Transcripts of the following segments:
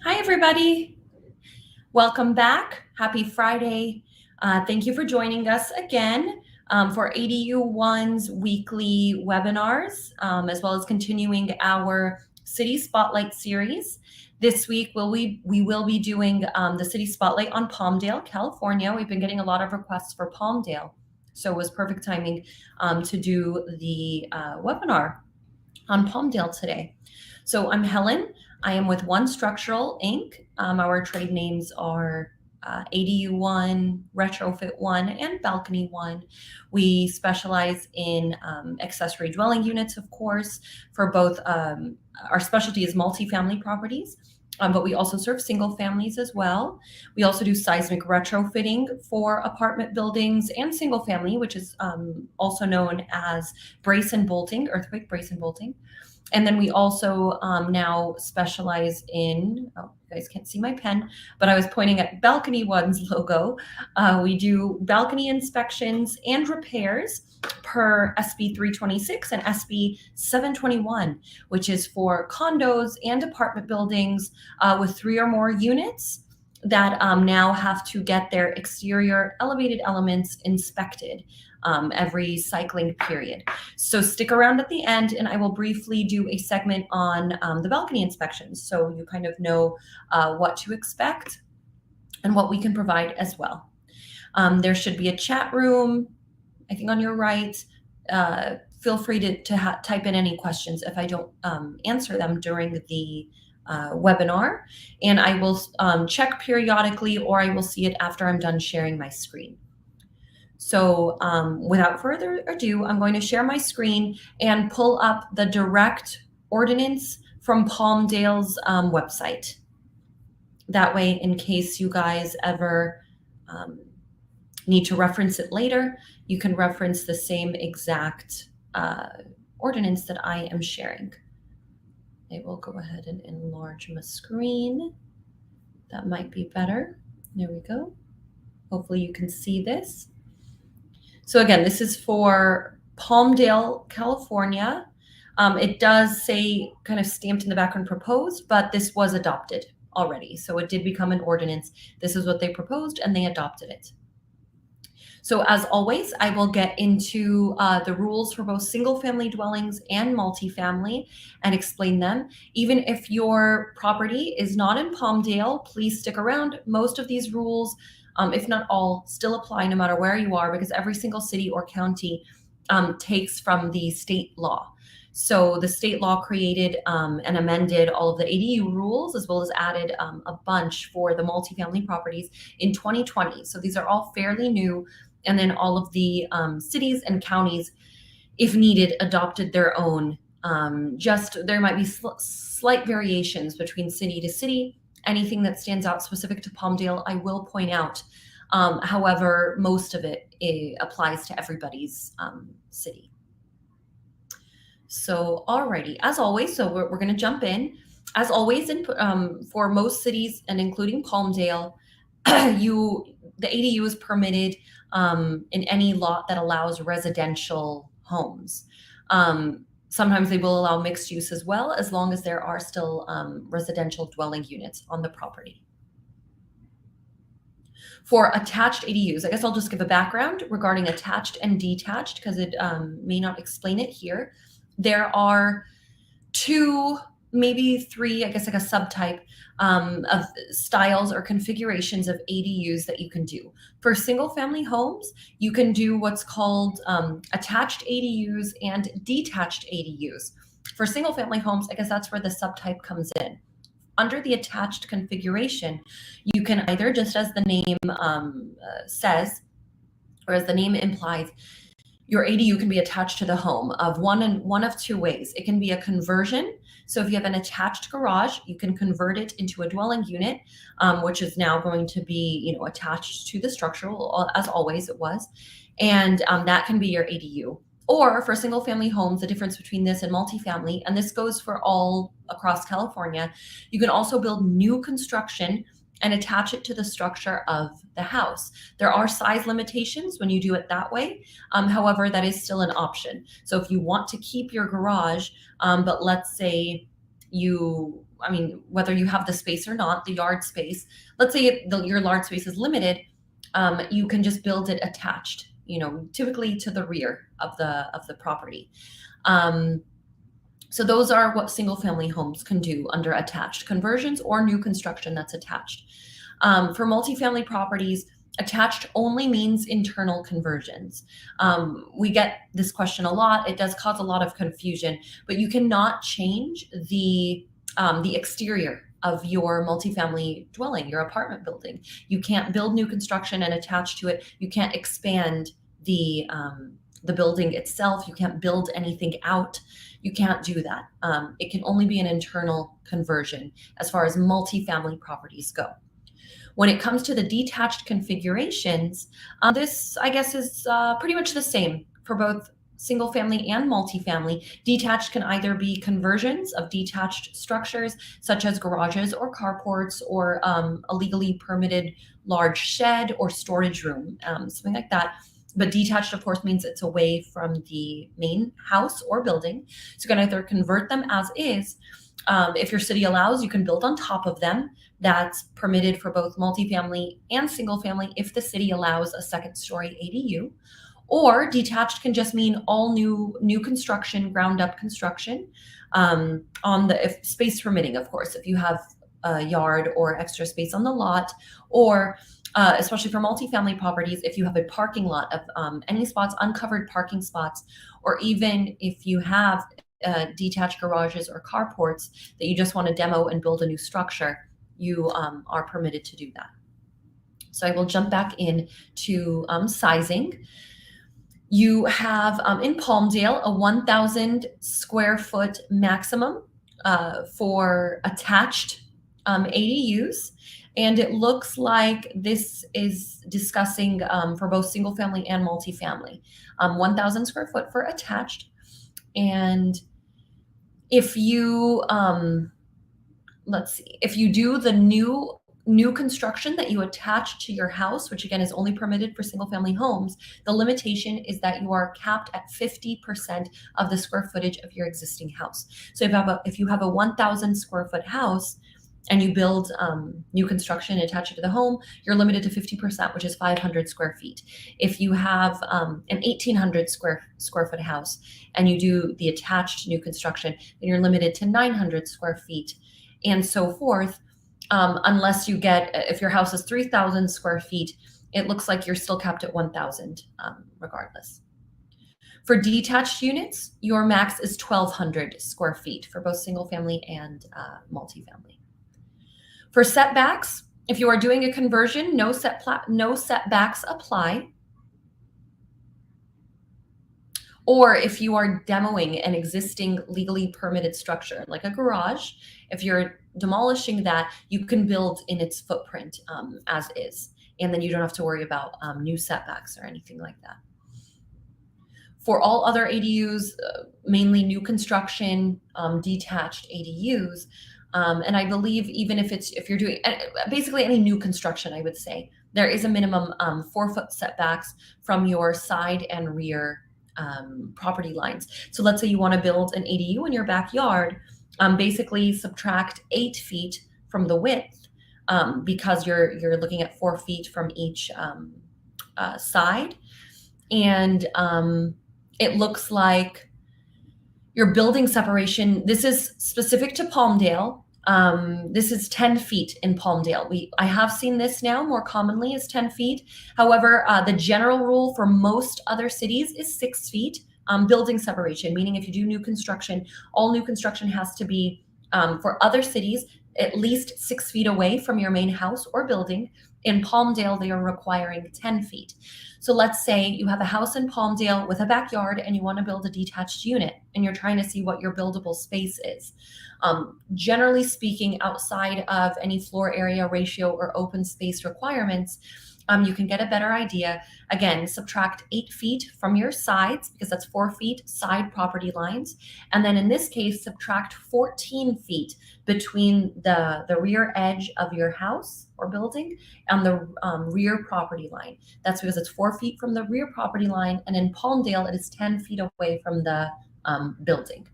Hi, everybody. Welcome back. Happy Friday. Thank you for joining us again for ADU1's weekly webinars, as well as continuing our City Spotlight series. This week, we will be doing the City Spotlight on Palmdale, California. We've been getting a lot of requests for Palmdale, so it was perfect timing to do the webinar on Palmdale today. So I'm Helen. I am with One Structural Inc. Our trade names are ADU1, Retrofit 1, and Balcony 1. We specialize in accessory dwelling units, of course, for both. Our specialty is multifamily properties, but we also serve single families as well. We also do seismic retrofitting for apartment buildings and single family, which is also known as brace and bolting, earthquake brace and bolting. And then we also now specialize in, oh, you guys can't see my pen, but I was pointing at Balcony One's logo. We do balcony inspections and repairs per SB 326 and SB 721, which is for condos and apartment buildings with 3 or more units that now have to get their exterior elevated elements inspected every cycling period. So stick around at the end and I will briefly do a segment on the balcony inspections so you kind of know what to expect and what we can provide as well. There should be a chat room, I think on your right. Feel free to type in any questions if I don't answer them during the webinar, and I will check periodically or I will see it after I'm done sharing my screen. So without further ado, I'm going to share my screen and pull up the direct ordinance from Palmdale's website. That way, in case you guys ever need to reference it later, you can reference the same exact ordinance that I am sharing. I will go ahead and enlarge my screen. That might be better. There we go. Hopefully you can see this. So again, this is for Palmdale, California. It does say kind of stamped in the background proposed, but this was adopted already. So it did become an ordinance. This is what they proposed and they adopted it. So as always, I will get into the rules for both single family dwellings and multifamily and explain them. Even if your property is not in Palmdale, please stick around. Most of these rules, if not all, still apply no matter where you are because every single city or county takes from the state law. So the state law created and amended all of the ADU rules as well as added a bunch for the multifamily properties in 2020. So these are all fairly new. And then all of the cities and counties, if needed, adopted their own. There might be slight variations between city to city. Anything that stands out specific to Palmdale, I will point out. However, most of it applies to everybody's city. So alrighty, as always, so we're going to jump in. As always, for most cities and including Palmdale, the ADU is permitted in any lot that allows residential homes. Sometimes they will allow mixed use as well, as long as there are still residential dwelling units on the property. For attached ADUs, I guess I'll just give a background regarding attached and detached because it may not explain it here. There are 2, maybe 3, I guess like a subtype of styles or configurations of ADUs that you can do. For single family homes, you can do what's called attached ADUs and detached ADUs. For single family homes, I guess that's where the subtype comes in. Under the attached configuration, you can either, just as the name says, or as the name implies, your ADU can be attached to the home of one of 2 ways. It can be a conversion. So if you have an attached garage, you can convert it into a dwelling unit, which is now going to be, attached to the structure, as always it was. And that can be your ADU. Or for single family homes, the difference between this and multifamily, and this goes for all across California, you can also build new construction and attach it to the structure of the house. There are size limitations when you do it that way. However, that is still an option. So if you want to keep your garage, but let's say whether you have the space or not, the yard space, let's say your yard space is limited, you can just build it attached, typically to the rear of the property. So those are what single family homes can do under attached conversions or new construction that's attached. For multifamily properties, attached only means internal conversions. We get this question a lot. It does cause a lot of confusion, but you cannot change the exterior of your multifamily dwelling, your apartment building. You can't build new construction and attach to it. You can't expand the building itself. You can't build anything out. You can't do that. It can only be an internal conversion as far as multifamily properties go. When it comes to the detached configurations, this, I guess, is pretty much the same for both single family and multifamily. Detached can either be conversions of detached structures, such as garages or carports, or a legally permitted large shed or storage room, something like that. But detached, of course, means it's away from the main house or building. So you can either convert them as is. If your city allows, you can build on top of them. That's permitted for both multifamily and single family if the city allows a second story ADU. Or detached can just mean all new construction, ground up construction, if space permitting, of course, if you have a yard or extra space on the lot, or especially for multifamily properties, if you have a parking lot of any spots, uncovered parking spots, or even if you have detached garages or carports that you just want to demo and build a new structure, you are permitted to do that. So I will jump back in to sizing. You have in Palmdale a 1,000 square foot maximum for attached ADUs. And it looks like this is discussing for both single family and multifamily, 1,000 square foot for attached. And if you, let's see, if you do the new construction that you attach to your house, which again is only permitted for single family homes, the limitation is that you are capped at 50% of the square footage of your existing house. So if you have a 1,000 square foot house and you build new construction and attach it to the home, you're limited to 50%, which is 500 square feet. If you have an 1,800 square foot house and you do the attached new construction, then you're limited to 900 square feet, and so forth. Unless if your house is 3,000 square feet, it looks like you're still capped at 1,000 regardless. For detached units, your max is 1,200 square feet for both single family and multifamily. For setbacks, if you are doing a conversion, no setbacks apply. Or if you are demoing an existing legally permitted structure, like a garage, if you're demolishing that, you can build in its footprint as is. And then you don't have to worry about new setbacks or anything like that. For all other ADUs, mainly new construction, detached ADUs, and I believe even if you're doing basically any new construction, I would say there is a minimum 4-foot setbacks from your side and rear property lines. So let's say you want to build an ADU in your backyard, basically subtract 8 feet from the width because you're looking at 4 feet from each side, and it looks like your building separation. This is specific to Palmdale. This is 10 feet in Palmdale. I have seen this now more commonly as 10 feet. However, the general rule for most other cities is 6 feet building separation, meaning if you do new construction, all new construction has to be, for other cities, at least 6 feet away from your main house or building. In Palmdale, they are requiring 10 feet. So let's say you have a house in Palmdale with a backyard and you want to build a detached unit and you're trying to see what your buildable space is. Generally speaking, outside of any floor area ratio or open space requirements, you can get a better idea. Again, subtract 8 feet from your sides because that's 4 feet side property lines. And then in this case, subtract 14 feet between the rear edge of your house or building and the rear property line. That's because it's 4 feet from the rear property line. And in Palmdale, it is 10 feet away from the building.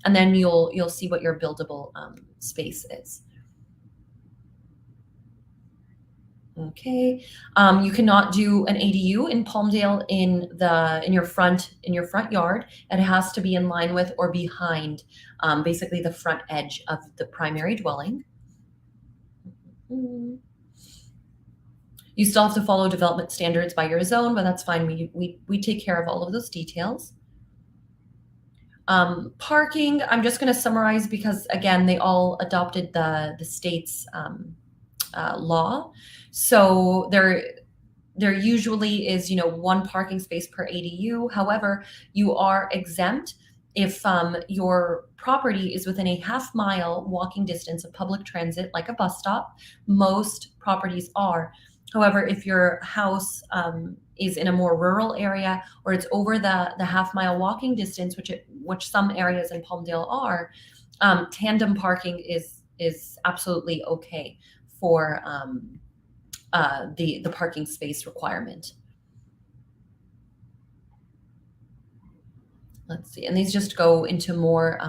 and then you'll see what your buildable space is. Okay, you cannot do an ADU in Palmdale in your front yard. It has to be in line with or behind, basically the front edge of the primary dwelling. Mm. You still have to follow development standards by your zone, but that's fine. We take care of all of those details. Parking, I'm just going to summarize because again, they all adopted the state's law. So there usually is, one parking space per ADU. However, you are exempt if your property is within a half-mile walking distance of public transit, like a bus stop. Most properties are. However, if your house is in a more rural area or it's over the half-mile walking distance, which some areas in Palmdale are, tandem parking is absolutely okay for the parking space requirement. Let's see, and these just go into more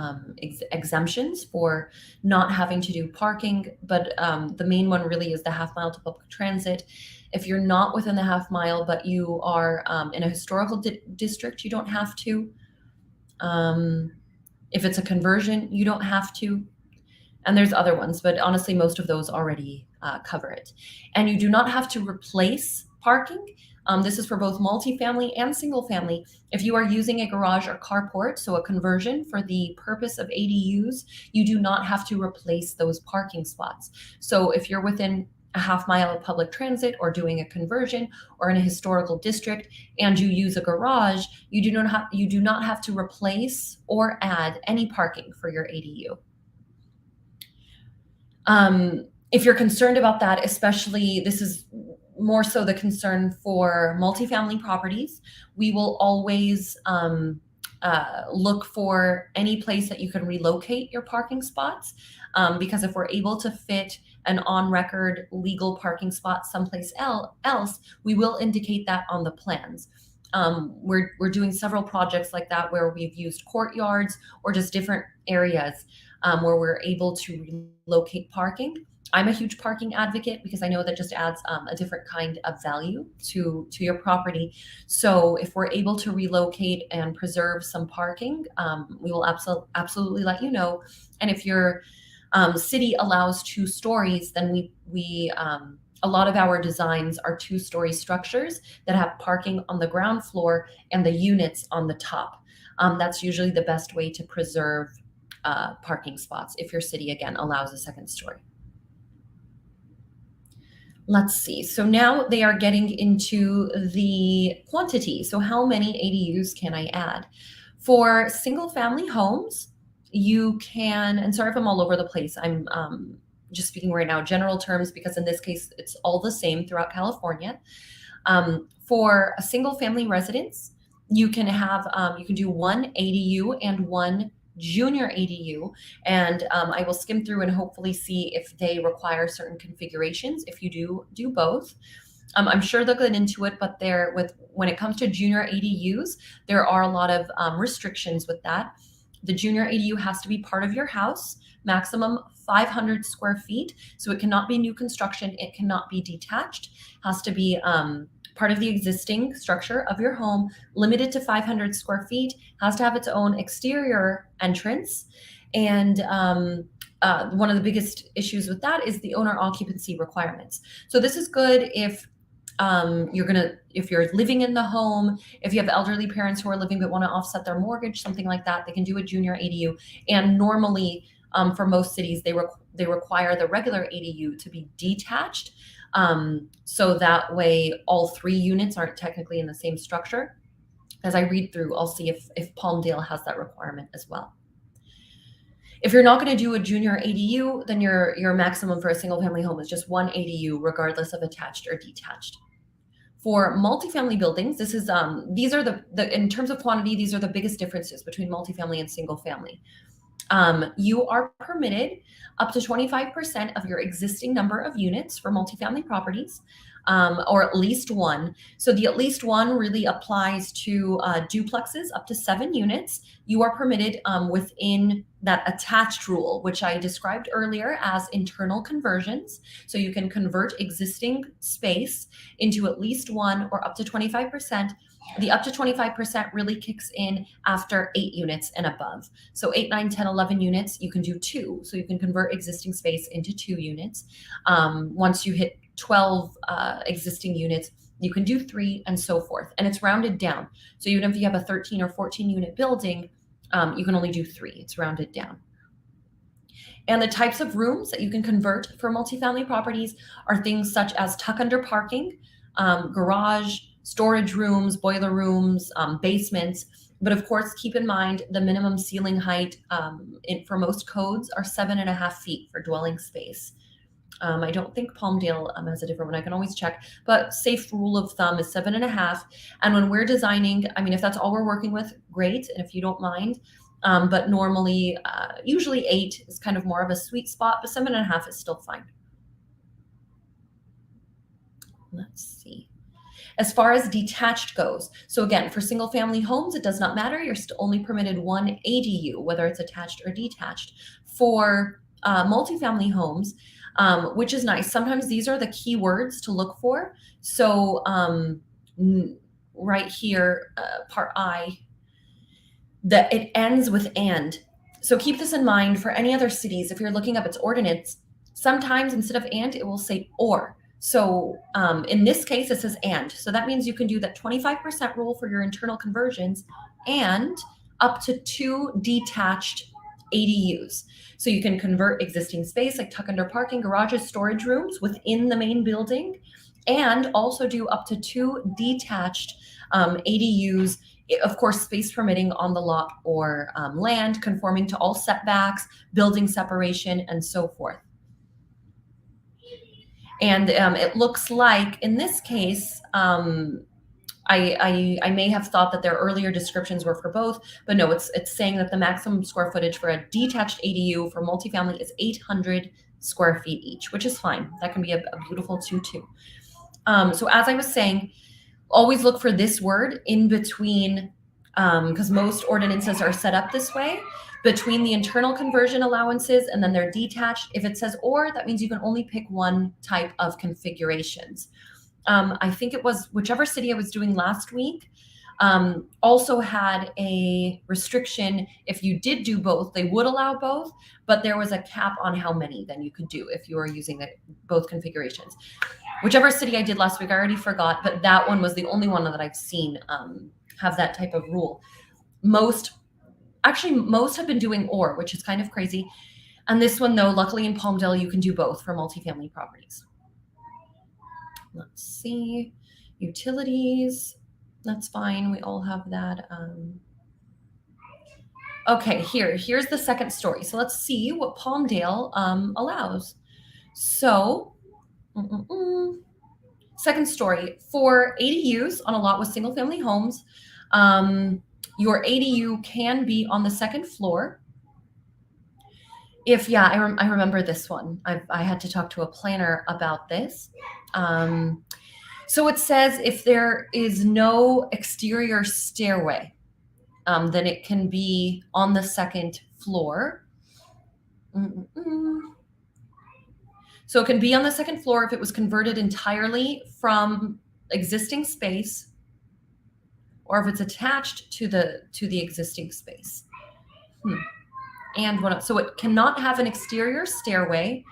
exemptions for not having to do parking, but the main one really is the half-mile to public transit. If you're not within the half-mile, but you are in a historical district, you don't have to. If it's a conversion, you don't have to. And there's other ones, but honestly, most of those already cover it. And you do not have to replace parking. This is for both multifamily and single family. If you are using a garage or carport, so a conversion for the purpose of ADUs, you do not have to replace those parking spots. So if you're within a half-mile of public transit or doing a conversion or in a historical district and you use a garage, you do not have to replace or add any parking for your ADU. If you're concerned about that, especially this is more so the concern for multifamily properties, we will always look for any place that you can relocate your parking spots, because if we're able to fit an on-record legal parking spot someplace else, we will indicate that on the plans. We're doing several projects like that where we've used courtyards or just different areas where we're able to relocate parking. I'm a huge parking advocate because I know that just adds a different kind of value to your property. So if we're able to relocate and preserve some parking, we will absolutely let you know. And if your city allows 2 stories, then we a lot of our designs are 2-story structures that have parking on the ground floor and the units on the top. That's usually the best way to preserve parking spots if your city, again, allows a 2nd story. Let's see. So now they are getting into the quantity. So how many ADUs can I add? For single family homes, you can, and sorry if I'm all over the place, I'm just speaking right now general terms because in this case, it's all the same throughout California. For a single family residence, you can do 1 ADU and 1 junior ADU, and I will skim through and hopefully see if they require certain configurations. If you do both, I'm sure they'll get into it, but when it comes to junior ADUs, there are a lot of restrictions with that. The junior ADU has to be part of your house, maximum 500 square feet. So it cannot be new construction. It cannot be detached. Has to be part of the existing structure of your home, limited to 500 square feet, has to have its own exterior entrance. And one of the biggest issues with that is the owner occupancy requirements. So this is good if you're living in the home, if you have elderly parents who are living but want to offset their mortgage, something like that, they can do a junior ADU. And normally, for most cities, they require the regular ADU to be detached. So that way all 3 units aren't technically in the same structure. As I read through, I'll see if Palmdale has that requirement as well. If you're not going to do a junior ADU, then your maximum for a single family home is just 1 ADU, regardless of attached or detached. For multifamily buildings, these are in terms of quantity, these are the biggest differences between multifamily and single family. You are permitted up to 25% of your existing number of units for multifamily properties. or at least one. So the at least one really applies to duplexes up to 7 units. You are permitted within that attached rule, which I described earlier as internal conversions. So you can convert existing space into at least one or up to 25%. The up to 25% really kicks in after 8 units and above. So 8, 9, 10, 11 units, you can do 2. So you can convert existing space into 2 units. Once you hit 12 existing units, you can do 3 and so forth. And it's rounded down. So even if you have a 13 or 14 unit building, you can only do 3. It's rounded down. And the types of rooms that you can convert for multifamily properties are things such as tuck under parking, garage, storage rooms, boiler rooms, basements. But of course, keep in mind the minimum ceiling height for most codes are 7.5 feet for dwelling space. I don't think Palmdale has a different one. I can always check, but safe rule of thumb is 7.5. And when we're designing, I mean, if that's all we're working with, great. And if you don't mind, but normally, usually 8 is kind of more of a sweet spot, but 7.5 is still fine. Let's see. As far as detached goes, so again, for single family homes, it does not matter. You're still only permitted 1 ADU, whether it's attached or detached. For multifamily homes, which is nice. Sometimes these are the key words to look for. So right here, part I, that it ends with and. So keep this in mind for any other cities. If you're looking up its ordinance, sometimes instead of and, it will say or. So in this case, it says and. So that means you can do that 25% rule for your internal conversions and up to 2 detached ADUs. So you can convert existing space like tuck under parking, garages, storage rooms within the main building, and also do up to 2 detached ADUs, of course, space permitting on the lot or land, conforming to all setbacks, building separation, and so forth. And it looks like in this case, I may have thought that their earlier descriptions were for both, but no, it's saying that the maximum square footage for a detached ADU for multifamily is 800 square feet each, which is fine. That can be a beautiful 2-2. So as I was saying, always look for this word in between, because most ordinances are set up this way, between the internal conversion allowances and then they're detached. If it says or, that means you can only pick one type of configurations. I think it was whichever city I was doing last week also had a restriction. If you did do both, they would allow both, but there was a cap on how many then you could do if you were using both configurations. Whichever city I did last week, I already forgot, but that one was the only one that I've seen have that type of rule. Most have been doing or, which is kind of crazy. And this one, though, luckily in Palmdale, you can do both for multifamily properties. Let's see. Utilities. That's fine. We all have that. Okay, here's the second story. So let's see what Palmdale allows. So, second story, for ADUs on a lot with single family homes, your ADU can be on the second floor. I remember this one. I had to talk to a planner about this. So it says if there is no exterior stairway, then it can be on the second floor. So it can be on the second floor if it was converted entirely from existing space, or if it's attached to the existing space. And so it cannot have an exterior stairway,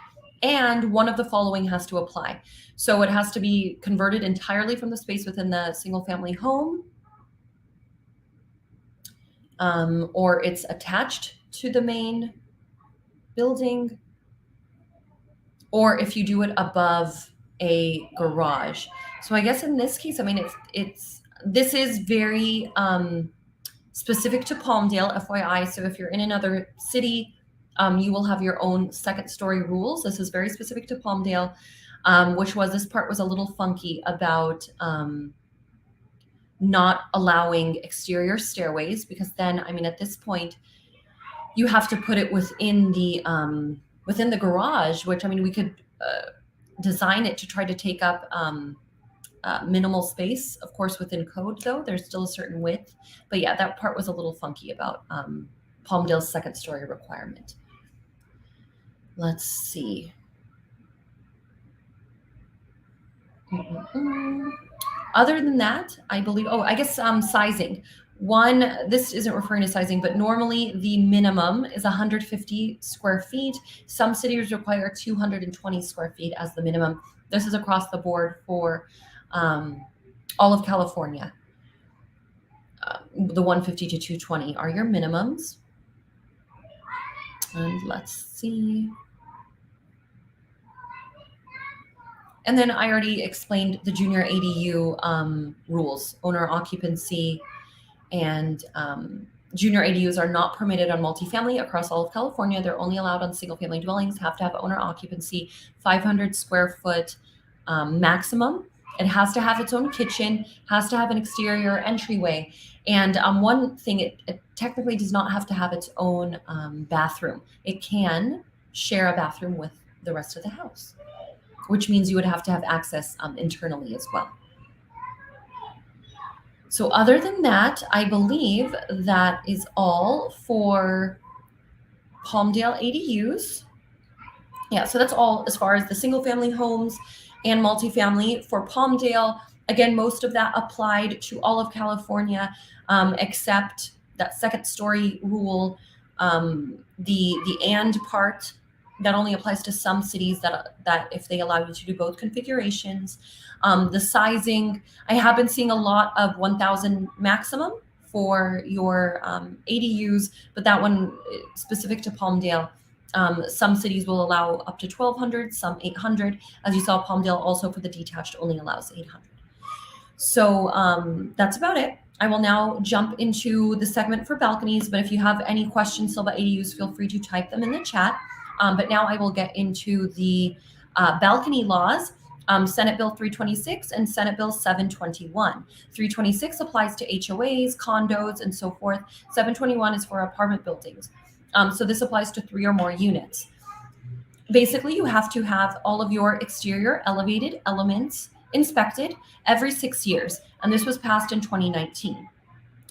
and one of the following has to apply. So it has to be converted entirely from the space within the single family home, or it's attached to the main building, or if you do it above a garage. So I guess in this case, I mean, this is very specific to Palmdale, FYI. So if you're in another city, you will have your own second story rules. This is very specific to Palmdale, this part was a little funky about not allowing exterior stairways, because then, I mean, at this point, you have to put it within the garage, which, I mean, we could design it to try to take up minimal space. Of course, within code, though, there's still a certain width. But yeah, that part was a little funky about Palmdale's second story requirement. Let's see. Other than that, I believe, I guess sizing. This isn't referring to sizing, but normally the minimum is 150 square feet. Some cities require 220 square feet as the minimum. This is across the board for all of California. The 150 to 220 are your minimums. And let's see. And then I already explained the junior ADU rules, owner occupancy, and junior ADUs are not permitted on multifamily across all of California. They're only allowed on single family dwellings, have to have owner occupancy, 500 square foot maximum. It has to have its own kitchen, has to have an exterior entryway. And one thing, it technically does not have to have its own bathroom. It can share a bathroom with the rest of the house, which means you would have to have access internally as well. So other than that, I believe that is all for Palmdale ADUs. Yeah, so that's all as far as the single family homes and multifamily for Palmdale. Again, most of that applied to all of California, except that second story rule, the and part that only applies to some cities that if they allow you to do both configurations. The sizing, I have been seeing a lot of 1,000 maximum for your ADUs, but that one specific to Palmdale. Some cities will allow up to 1,200, some 800. As you saw, Palmdale also for the detached only allows 800. So that's about it. I will now jump into the segment for balconies, but if you have any questions still about ADUs, feel free to type them in the chat. But now I will get into the balcony laws, Senate Bill 326 and Senate Bill 721. 326 applies to HOAs, condos, and so forth. 721 is for apartment buildings. So this applies to 3 or more units. Basically, you have to have all of your exterior elevated elements inspected every 6 years, and this was passed in 2019.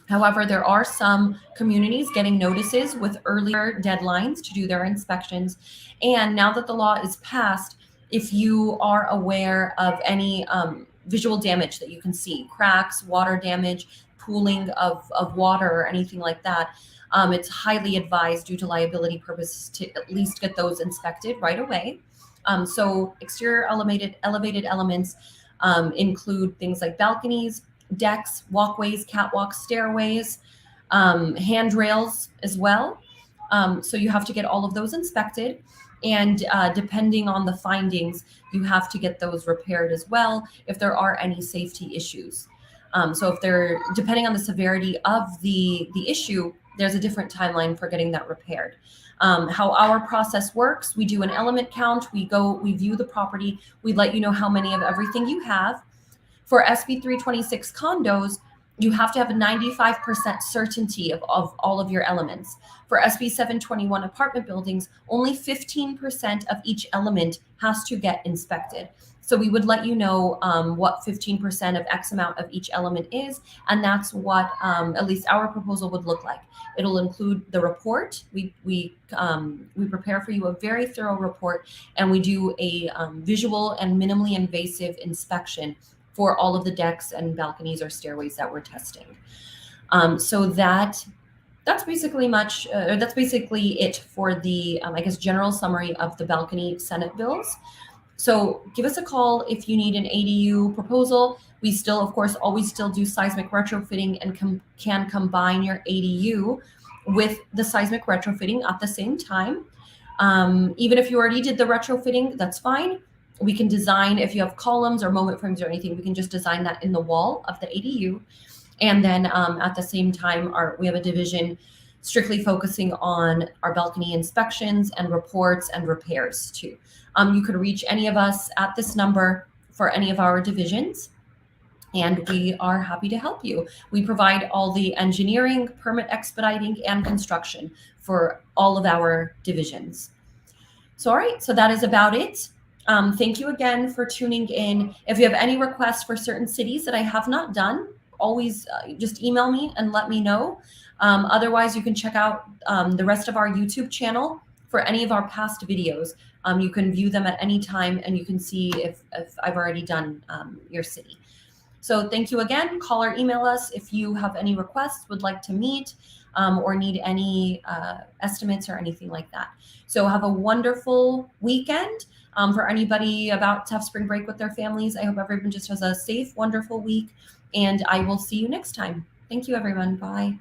However, there are some communities getting notices with earlier deadlines to do their inspections. And now that the law is passed, if you are aware of any visual damage that you can see, cracks, water damage, pooling of water or anything like that, it's highly advised due to liability purposes to at least get those inspected right away. So exterior elevated elements include things like balconies, decks, walkways, catwalks, stairways, handrails as well. So you have to get all of those inspected. And depending on the findings, you have to get those repaired as well if there are any safety issues. So if they're, depending on the severity of the issue, there's a different timeline for getting that repaired. How our process works, we do an element count, we view the property, we let you know how many of everything you have. For SB 326 condos, you have to have a 95% certainty of all of your elements. For SB 721 apartment buildings, only 15% of each element has to get inspected. So we would let you know what 15% of X amount of each element is, and that's what at least our proposal would look like. It'll include the report. We prepare for you a very thorough report, and we do a visual and minimally invasive inspection for all of the decks and balconies or stairways that we're testing. So that's basically that's basically it for the I guess general summary of the balcony Senate bills. So give us a call if you need an ADU proposal. We still, of course, always still do seismic retrofitting and can combine your ADU with the seismic retrofitting at the same time. Even if you already did the retrofitting, that's fine. We can design, if you have columns or moment frames or anything, we can just design that in the wall of the ADU. And then at the same time, we have a division strictly focusing on our balcony inspections and reports and repairs too. You could reach any of us at this number for any of our divisions, and we are happy to help you. We provide all the engineering, permit expediting, and construction for all of our divisions. So, all right, so that is about it. Thank you again for tuning in. If you have any requests for certain cities that I have not done, always just email me and let me know. Otherwise, you can check out the rest of our YouTube channel for any of our past videos. You can view them at any time and you can see if I've already done your city. So thank you again. Call or email us if you have any requests, would like to meet, or need any estimates or anything like that. So have a wonderful weekend. For anybody about to have spring break with their families, I hope everyone just has a safe, wonderful week, and I will see you next time. Thank you, everyone. Bye.